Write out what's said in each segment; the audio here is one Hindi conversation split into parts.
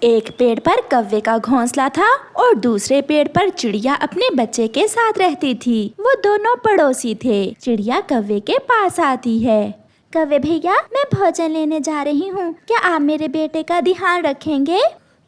एक पेड़ पर कौवे का घोंसला था और दूसरे पेड़ पर चिड़िया अपने बच्चे के साथ रहती थी। वो दोनों पड़ोसी थे। चिड़िया कौवे के पास आती है। कौवे भैया, मैं भोजन लेने जा रही हूँ, क्या आप मेरे बेटे का ध्यान रखेंगे?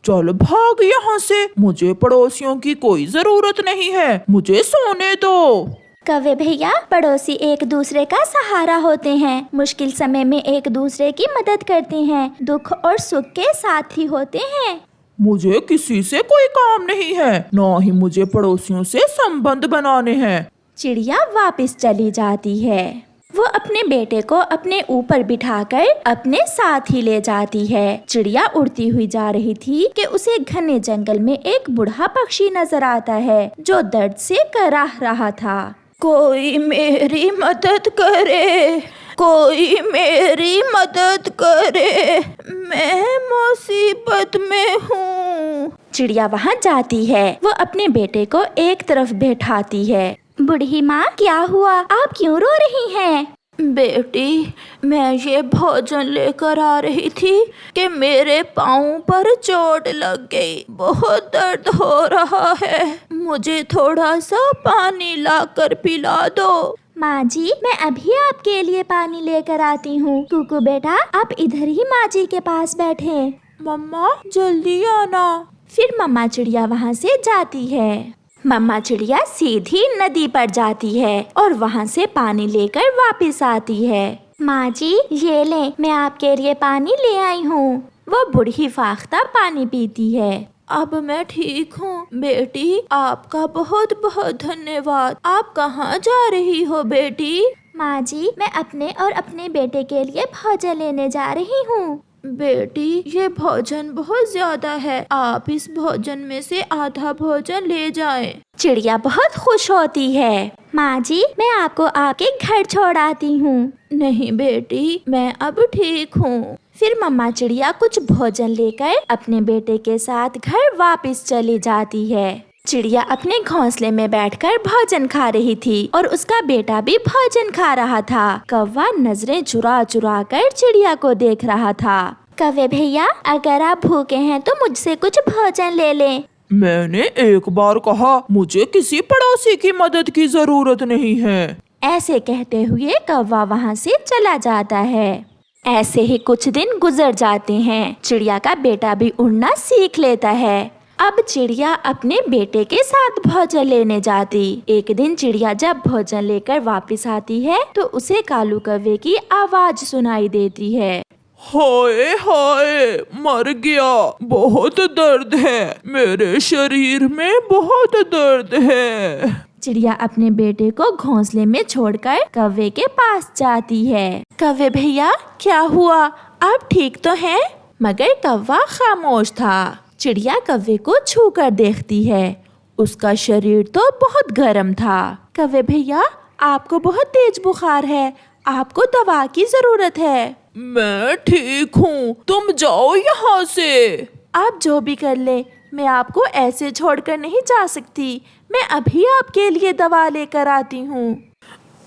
चल भाग यहाँ से, मुझे पड़ोसियों की कोई जरूरत नहीं है, मुझे सोने दो। कौवे भैया, पड़ोसी एक दूसरे का सहारा होते हैं। मुश्किल समय में एक दूसरे की मदद करते हैं, दुख और सुख के साथ ही होते हैं। मुझे किसी से कोई काम नहीं है, ना ही मुझे पड़ोसियों से संबंध बनाने हैं। चिड़िया वापस चली जाती है। वो अपने बेटे को अपने ऊपर बिठाकर अपने साथ ही ले जाती है। चिड़िया उड़ती हुई जा रही थी कि उसे घने जंगल में एक बूढ़ा पक्षी नजर आता है जो दर्द से कराह रहा था। कोई मेरी मदद करे, कोई मेरी मदद करे, मैं मुसीबत में हूँ। चिड़िया वहाँ जाती है। वो अपने बेटे को एक तरफ बैठाती है। बूढ़ी माँ, क्या हुआ? आप क्यों रो रही हैं? बेटी, मैं ये भोजन लेकर आ रही थी कि मेरे पाँव पर चोट लग गई, बहुत दर्द हो रहा है, मुझे थोड़ा सा पानी लाकर पिला दो। माँ जी, मैं अभी आपके लिए पानी लेकर आती हूँ। कुकू बेटा, आप इधर ही माँ जी के पास बैठे। मम्मा जल्दी आना। फिर मम्मा चिड़िया वहाँ से जाती है। मम्मा चिड़िया सीधी नदी पर जाती है और वहाँ से पानी लेकर वापस आती है। माँ जी, ये ले, मैं आपके लिए पानी ले आई हूँ। वो बूढ़ी फाख्ता पानी पीती है। अब मैं ठीक हूँ बेटी, आपका बहुत बहुत धन्यवाद। आप कहाँ जा रही हो बेटी? माँ जी, मैं अपने और अपने बेटे के लिए भोजन लेने जा रही हूँ। बेटी, ये भोजन बहुत ज्यादा है, आप इस भोजन में से आधा भोजन ले जाएं। चिड़िया बहुत खुश होती है। माँ जी, मैं आपको आपके घर छोड़ आती हूँ। नहीं बेटी, मैं अब ठीक हूँ। फिर मम्मा चिड़िया कुछ भोजन लेकर अपने बेटे के साथ घर वापस चली जाती है। चिड़िया अपने घोंसले में बैठकर भोजन खा रही थी और उसका बेटा भी भोजन खा रहा था। कौवा नजरें चुरा चुरा कर चिड़िया को देख रहा था। कौवे भैया, अगर आप भूखे हैं तो मुझसे कुछ भोजन ले लें। मैंने एक बार कहा, मुझे किसी पड़ोसी की मदद की जरूरत नहीं है। ऐसे कहते हुए कौवा वहाँ से चला जाता है। ऐसे ही कुछ दिन गुजर जाते हैं। चिड़िया का बेटा भी उड़ना सीख लेता है। अब चिड़िया अपने बेटे के साथ भोजन लेने जाती। एक दिन चिड़िया जब भोजन लेकर वापस आती है तो उसे कालू कौवे की आवाज सुनाई देती है। हाय हाय, मर गया, बहुत दर्द है, मेरे शरीर में बहुत दर्द है। चिड़िया अपने बेटे को घोंसले में छोड़कर कौवे के पास जाती है। कौवे भैया, क्या हुआ? आप ठीक तो हैं? मगर कौवा खामोश था। चिड़िया कौवे को छू कर देखती है। उसका शरीर तो बहुत गर्म था। कौवे भैया, आपको बहुत तेज बुखार है, आपको दवा की जरूरत है। मैं ठीक हूँ, तुम जाओ यहाँ से। आप जो भी कर ले, मैं आपको ऐसे छोड़कर नहीं जा सकती। मैं अभी आपके लिए दवा लेकर आती हूँ।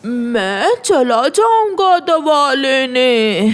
मैं चला जाऊंगा दवा लेने।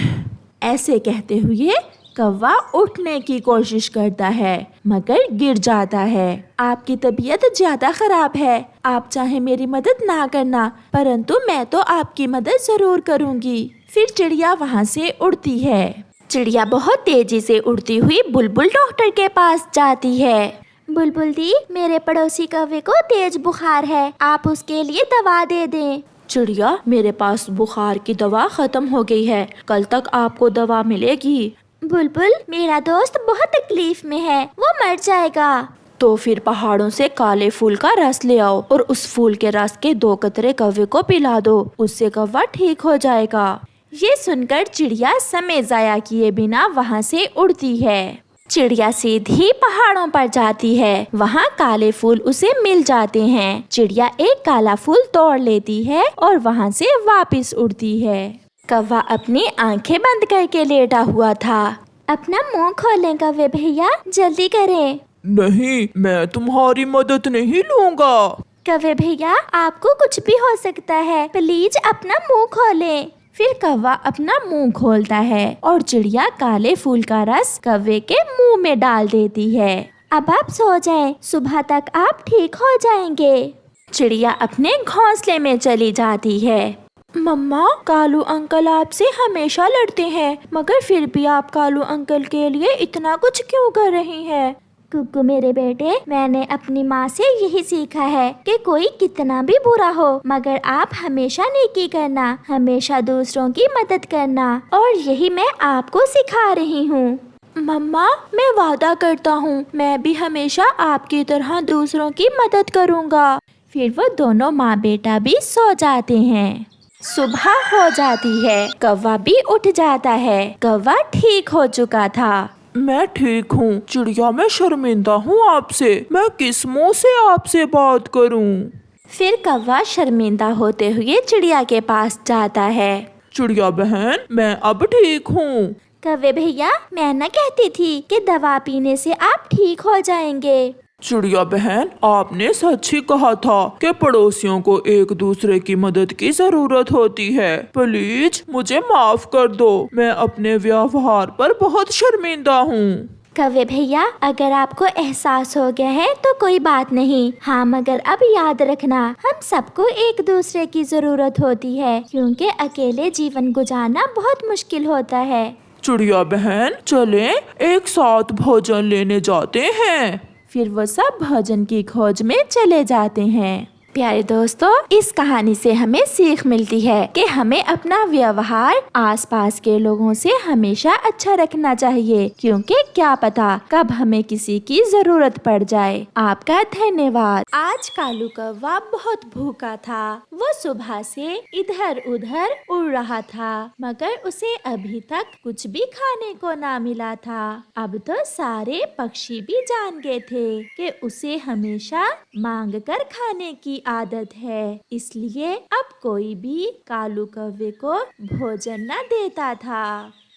ऐसे कहते हुए कौवा उठने की कोशिश करता है मगर गिर जाता है। आपकी तबीयत ज्यादा खराब है, आप चाहे मेरी मदद ना करना, परंतु मैं तो आपकी मदद जरूर करूंगी। फिर चिड़िया वहाँ से उड़ती है। चिड़िया बहुत तेजी से उड़ती हुई बुलबुल डॉक्टर के पास जाती है। बुलबुल दी, मेरे पड़ोसी कौवे को तेज बुखार है, आप उसके लिए दवा दे दें। चिड़िया, मेरे पास बुखार की दवा खत्म हो गई है, कल तक आपको दवा मिलेगी। बुलबुल, मेरा दोस्त बहुत तकलीफ में है, वो मर जाएगा। तो फिर पहाड़ों से काले फूल का रस ले आओ और उस फूल के रस के 2 कतरे कौवे को पिला दो, उससे कौवा ठीक हो जाएगा। ये सुनकर चिड़िया समय जाया किए बिना वहाँ से उड़ती है। चिड़िया सीधी पहाड़ों पर जाती है। वहाँ काले फूल उसे मिल जाते हैं। चिड़िया एक काला फूल तोड़ लेती है और वहाँ से वापस उड़ती है। कौवा अपनी आंखें बंद करके लेटा हुआ था। अपना मुंह खोलें कौवे भैया, जल्दी करें। नहीं, मैं तुम्हारी मदद नहीं लूँगा। कौवे भैया, आपको कुछ भी हो सकता है, प्लीज अपना मुंह खोलें। फिर कौवा अपना मुंह खोलता है और चिड़िया काले फूल का रस कौवे के मुंह में डाल देती है। अब आप सो जाएं, सुबह तक आप ठीक हो जाएंगे। चिड़िया अपने घोंसले में चली जाती है। मम्मा, कालू अंकल आपसे हमेशा लड़ते हैं, मगर फिर भी आप कालू अंकल के लिए इतना कुछ क्यों कर रही हैं? कुकू मेरे बेटे, मैंने अपनी माँ से यही सीखा है कि कोई कितना भी बुरा हो मगर आप हमेशा नेकी करना, हमेशा दूसरों की मदद करना, और यही मैं आपको सिखा रही हूँ। मम्मा, मैं वादा करता हूँ मैं भी हमेशा आपकी तरह दूसरों की मदद करूँगा। फिर वो दोनों माँ बेटा भी सो जाते हैं। सुबह हो जाती है, कौवा भी उठ जाता है। कौवा ठीक हो चुका था। मैं ठीक हूँ चिड़िया, मैं शर्मिंदा हूँ आपसे। मैं किस मुंह से आपसे बात करूँ? फिर कौवा शर्मिंदा होते हुए चिड़िया के पास जाता है। चिड़िया बहन, मैं अब ठीक हूँ। कौवे भैया, मैं न कहती थी कि दवा पीने से आप ठीक हो जाएंगे। चिड़िया बहन, आपने सच ही कहा था कि पड़ोसियों को एक दूसरे की मदद की जरूरत होती है। प्लीज मुझे माफ कर दो, मैं अपने व्यवहार पर बहुत शर्मिंदा हूँ। कौवे भैया, अगर आपको एहसास हो गया है तो कोई बात नहीं। हाँ, मगर अब याद रखना, हम सबको एक दूसरे की जरूरत होती है, क्योंकि अकेले जीवन गुजारना बहुत मुश्किल होता है। चिड़िया बहन, चलें एक साथ भोजन लेने जाते हैं। फिर वो सब भोजन की खोज में चले जाते हैं। प्यारे दोस्तों, इस कहानी से हमें सीख मिलती है कि हमें अपना व्यवहार आसपास के लोगों से हमेशा अच्छा रखना चाहिए, क्योंकि क्या पता कब हमें किसी की जरूरत पड़ जाए। आपका धन्यवाद। आज कालू कौवा बहुत भूखा था। वो सुबह से इधर उधर उड़ रहा था, मगर उसे अभी तक कुछ भी खाने को ना मिला था। अब तो सारे पक्षी भी जान गए थे कि उसे हमेशा मांग कर खाने की आदत है, इसलिए अब कोई भी कालू कौवे को भोजन न देता था।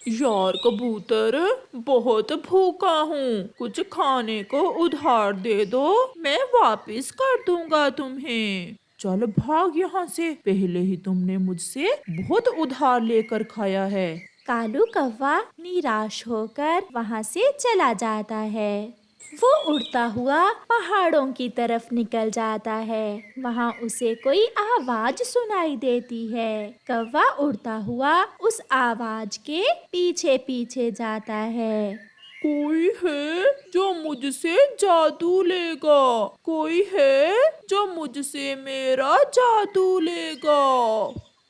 यार कबूतर, बहुत भूखा हूँ, कुछ खाने को उधार दे दो, मैं वापस कर दूंगा तुम्हें। चल भाग यहाँ से, पहले ही तुमने मुझसे बहुत उधार लेकर खाया है। कालू कौवा निराश होकर वहाँ से चला जाता है। वो उड़ता हुआ पहाड़ों की तरफ निकल जाता है। वहाँ उसे कोई आवाज सुनाई देती है। कौवा उड़ता हुआ उस आवाज के पीछे पीछे जाता है। कोई है जो मुझसे जादू लेगा, कोई है जो मुझसे मेरा जादू लेगा।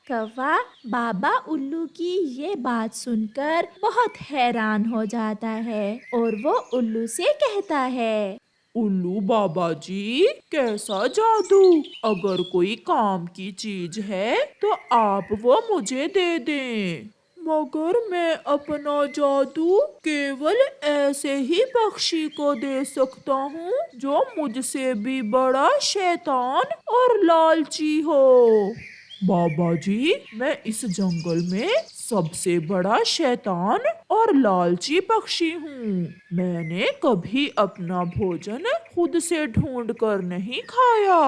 कौवा बाबा उल्लू की ये बात सुनकर बहुत हैरान हो जाता है और वो उल्लू से कहता है, उल्लू बाबा जी, कैसा जादू? अगर कोई काम की चीज है तो आप वो मुझे दे दें, मगर मैं अपना जादू केवल ऐसे ही पक्षी को दे सकता हूँ जो मुझसे भी बड़ा शैतान और लालची हो। बाबा जी, मैं इस जंगल में सबसे बड़ा शैतान और लालची पक्षी हूँ। मैंने कभी अपना भोजन खुद से ढूंढ कर नहीं खाया।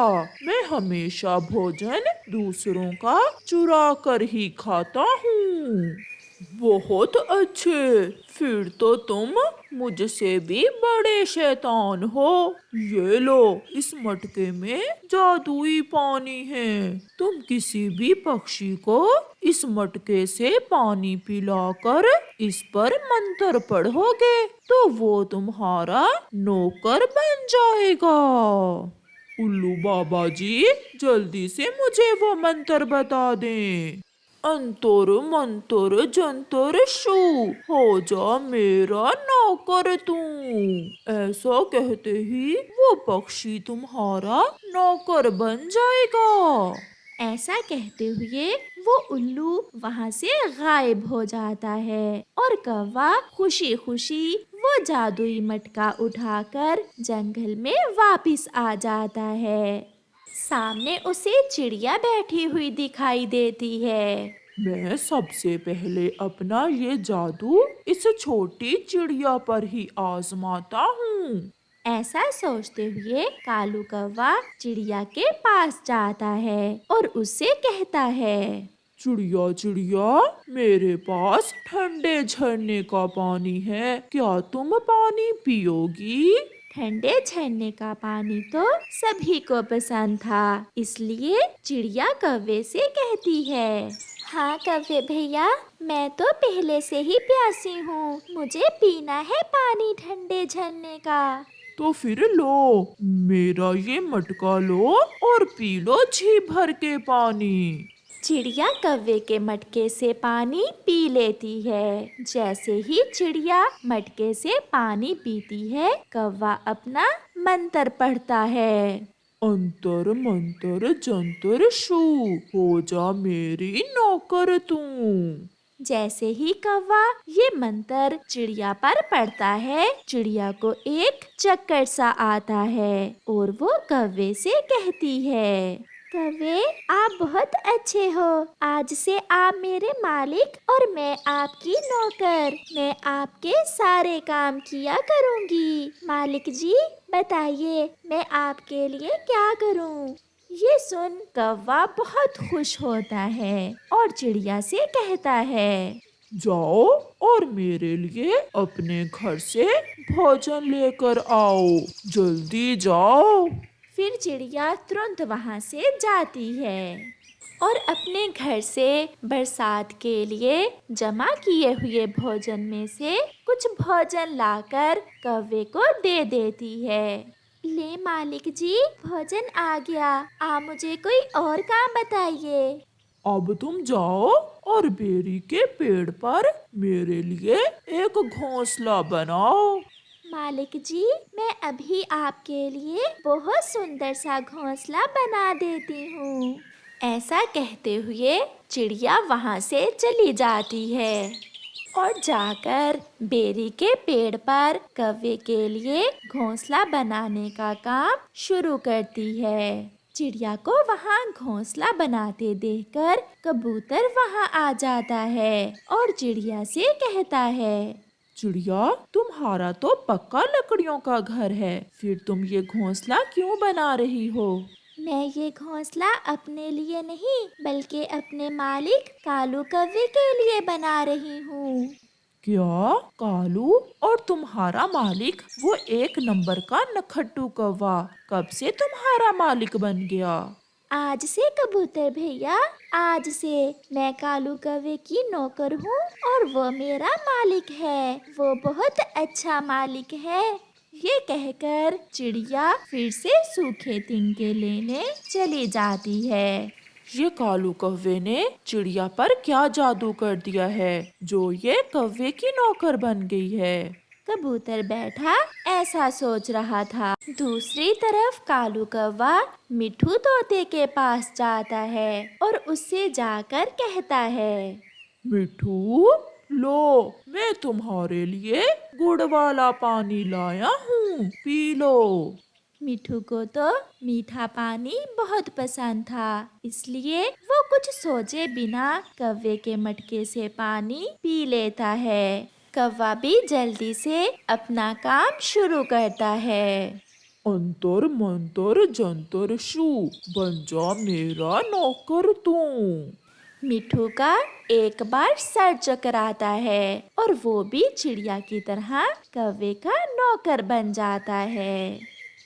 मैं हमेशा भोजन दूसरों का चुरा कर ही खाता हूँ। बहुत अच्छे, फिर तो तुम मुझसे भी बड़े शैतान हो। ये लो, इस मटके में जादुई पानी है। तुम किसी भी पक्षी को इस मटके से पानी पिलाकर इस पर मंत्र पढ़ोगे तो वो तुम्हारा नौकर बन जाएगा। उल्लू बाबा जी, जल्दी से मुझे वो मंत्र बता दें। अंतर मंतर जंतर शू, हो जा मेरा नौकर तू। ऐसा कहते ही वो पक्षी तुम्हारा नौकर बन जाएगा। ऐसा कहते हुए वो उल्लू वहाँ से गायब हो जाता है और कौवा खुशी खुशी वो जादुई मटका उठाकर जंगल में वापस आ जाता है। सामने उसे चिड़िया बैठी हुई दिखाई देती है। मैं सबसे पहले अपना ये जादू इस छोटी चिड़िया पर ही आजमाता हूँ। ऐसा सोचते हुए कालू कौवा चिड़िया के पास जाता है और उससे कहता है, चिड़िया चिड़िया, मेरे पास ठंडे झरने का पानी है, क्या तुम पानी पियोगी? ठंडे झरने का पानी तो सभी को पसंद था, इसलिए चिड़िया कौवे से कहती है, हाँ कौवे भैया, मैं तो पहले से ही प्यासी हूँ, मुझे पीना है पानी ठंडे झरने का। तो फिर लो, मेरा ये मटका लो और पी लो जी भर के पानी। चिड़िया कौवे के मटके से पानी पी लेती है। जैसे ही चिड़िया मटके से पानी पीती है, कौवा अपना मंत्र पढ़ता है। अंतर मंतर जंतर शू, हो जा मेरी नौकर तू। जैसे ही कौवा ये मंत्र चिड़िया पर पढ़ता है, चिड़िया को एक चक्कर सा आता है और वो कौवे से कहती है, कौवे आप बहुत अच्छे हो, आज से आप मेरे मालिक और मैं आपकी नौकर, मैं आपके सारे काम किया करूँगी। मालिक जी बताइए मैं आपके लिए क्या करूँ? ये सुन कौवा बहुत खुश होता है और चिड़िया से कहता है, जाओ और मेरे लिए अपने घर से भोजन लेकर आओ, जल्दी जाओ। फिर चिड़िया तुरंत वहाँ से जाती है और अपने घर से बरसात के लिए जमा किए हुए भोजन में से कुछ भोजन लाकर कौवे को दे देती है। ले मालिक जी, भोजन आ गया, आप मुझे कोई और काम बताइए। अब तुम जाओ और बेरी के पेड़ पर मेरे लिए एक घोंसला बनाओ। मालिक जी मैं अभी आपके लिए बहुत सुंदर सा घोंसला बना देती हूँ। ऐसा कहते हुए चिड़िया वहाँ से चली जाती है और जाकर बेरी के पेड़ पर कौवे के लिए घोंसला बनाने का काम शुरू करती है। चिड़िया को वहाँ घोंसला बनाते देखकर कबूतर वहाँ आ जाता है और चिड़िया से कहता है, चिड़िया तुम्हारा तो पक्का लकड़ियों का घर है, फिर तुम ये घोंसला क्यों बना रही हो? मैं ये घोंसला अपने लिए नहीं बल्कि अपने मालिक कालू कौवे के लिए बना रही हूँ। क्या? कालू और तुम्हारा मालिक वो एक नंबर का नखट्टू कौवा कब से तुम्हारा मालिक बन गया? आज से कबूतर भैया, आज से मैं कालू कौवे की नौकर हूँ और वो मेरा मालिक है, वो बहुत अच्छा मालिक है। ये कहकर चिड़िया फिर से सूखे तिनके लेने चली जाती है। ये कालू कौवे ने चिड़िया पर क्या जादू कर दिया है जो ये कौवे की नौकर बन गई है? कबूतर बैठा ऐसा सोच रहा था। दूसरी तरफ कालू कौवा मिठू तोते के पास जाता है और उससे जाकर कहता है, मिठू लो, मैं तुम्हारे लिए गुड़ वाला पानी लाया हूँ, पी लो। मिठू को तो मीठा पानी बहुत पसंद था, इसलिए वो कुछ सोचे बिना कौवे के मटके से पानी पी लेता है। कौवा भी जल्दी से अपना काम शुरू करता है। अंतर मंतर जंतर शू, बन जा मेरा नौकर तू। मिठू का एक बार सर चकराता है और वो भी चिड़िया की तरह कौवे का नौकर बन जाता है।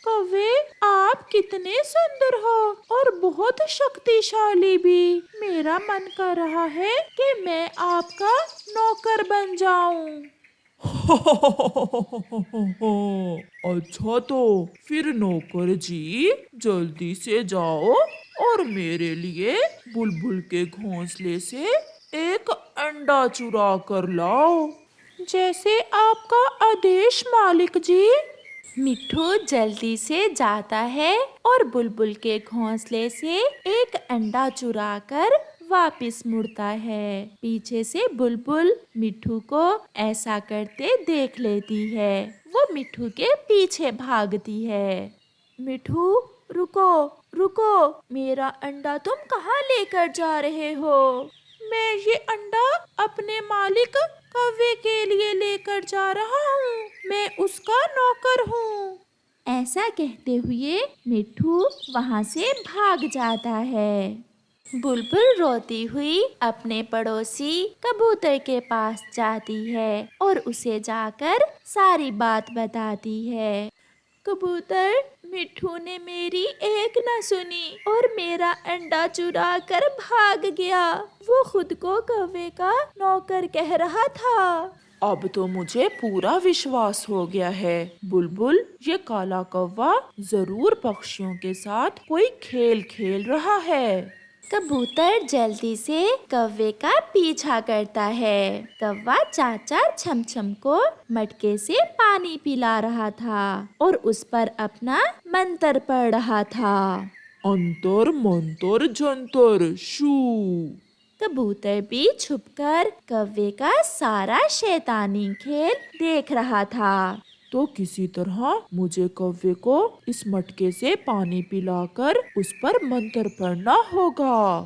कौवे आप कितने सुंदर हो और बहुत शक्तिशाली भी, मेरा मन कर रहा है कि मैं आपका नौकर बन जाऊं। अच्छा तो फिर नौकर जी जल्दी से जाओ और मेरे लिए बुलबुल के घोंसले से एक अंडा चुरा कर लाओ। जैसे आपका आदेश मालिक जी। मिठू जल्दी से जाता है और बुलबुल के घोंसले से एक अंडा चुराकर वापस मुड़ता है। पीछे से बुलबुल मिठू को ऐसा करते देख लेती है। वो मिठू के पीछे भागती है। मिठू रुको रुको, मेरा अंडा तुम कहाँ लेकर जा रहे हो? मैं ये अंडा अपने मालिक कौवे के लिए लेकर जा रहा हूँ, मैं उसका नौकर हूँ। ऐसा कहते हुए मिठू वहाँ से भाग जाता है। बुलबुल रोती हुई अपने पड़ोसी कबूतर के पास जाती है और उसे जाकर सारी बात बताती है। कबूतर, मिट्ठू ने मेरी एक न सुनी और मेरा अंडा चुरा कर भाग गया। वो खुद को कौवे का नौकर कह रहा था। अब तो मुझे पूरा विश्वास हो गया है, बुलबुल, ये काला कौवा जरूर पक्षियों के साथ कोई खेल खेल रहा है। कबूतर जल्दी से कौवे का पीछा करता है। कौवा चाचा छमछम को मटके से पानी पिला रहा था और उस पर अपना मंत्र पढ़ रहा था। अंतर मंतर जंतर शू। कबूतर भी छुपकर कौवे का सारा शैतानी खेल देख रहा था। तो किसी तरह मुझे कौवे को इस मटके से पानी पिलाकर उस पर मंत्र पढ़ना होगा।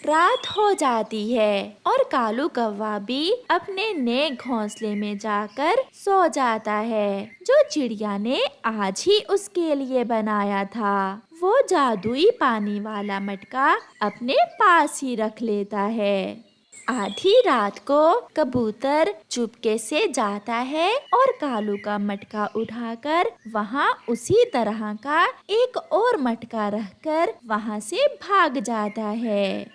रात हो जाती है और कालू कौवा भी अपने नए घोंसले में जाकर सो जाता है, जो चिड़िया ने आज ही उसके लिए बनाया था। वो जादुई पानी वाला मटका अपने पास ही रख लेता है। आधी रात को कबूतर चुपके से जाता है और कालू का मटका उठाकर वहाँ उसी तरह का एक और मटका रखकर वहाँ से भाग जाता है।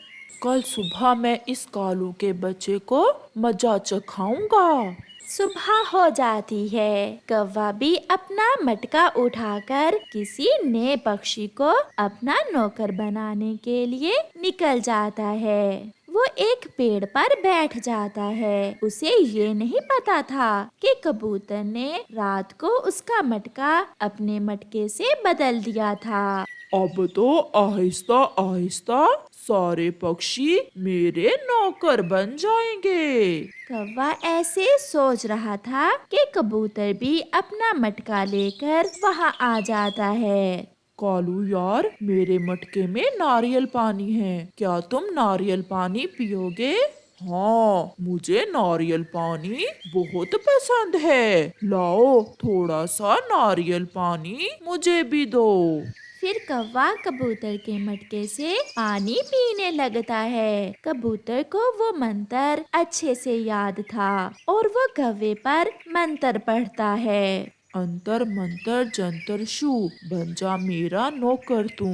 कल सुबह मैं इस कालू के बच्चे को मजा चखाऊंगा। सुबह हो जाती है। कौवा भी अपना मटका उठाकर किसी नए पक्षी को अपना नौकर बनाने के लिए निकल जाता है। वो एक पेड़ पर बैठ जाता है। उसे ये नहीं पता था कि कबूतर ने रात को उसका मटका अपने मटके से बदल दिया था। अब तो आहिस्ता आहिस्ता सारे पक्षी मेरे नौकर बन जाएंगे। कौवा ऐसे सोच रहा था कि कबूतर भी अपना मटका लेकर वहाँ आ जाता है। कालू यार, मेरे मटके में नारियल पानी है, क्या तुम नारियल पानी पियोगे? हाँ, मुझे नारियल पानी बहुत पसंद है। लाओ थोड़ा सा नारियल पानी मुझे भी दो। फिर कौवा कबूतर के मटके से पानी पीने लगता है। कबूतर को वो मंत्र अच्छे से याद था और वो कौवे पर मंत्र पढ़ता है। अंतर मंतर जंतर शू, बन जा मेरा नौकर तू।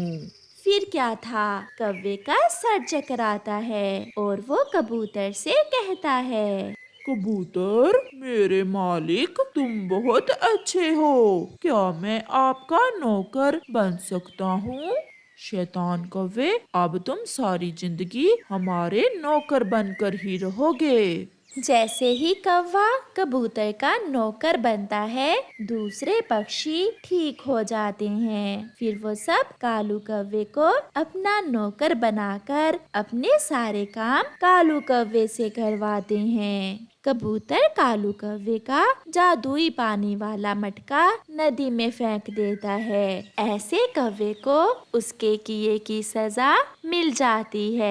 फिर क्या था, कौवे का सर चकराता है और वो कबूतर से कहता है, कबूतर, मेरे मालिक, तुम बहुत अच्छे हो, क्या मैं आपका नौकर बन सकता हूँ? शैतान कौवे, अब तुम सारी जिंदगी हमारे नौकर बनकर ही रहोगे। जैसे ही कौवा कबूतर का नौकर बनता है, दूसरे पक्षी ठीक हो जाते हैं। फिर वो सब कालू कौवे को अपना नौकर बनाकर अपने सारे काम कालू कौवे से करवाते हैं। कबूतर कालू कौवे का जादुई पानी वाला मटका नदी में फेंक देता है। ऐसे कौवे को उसके किए की सजा मिल जाती है।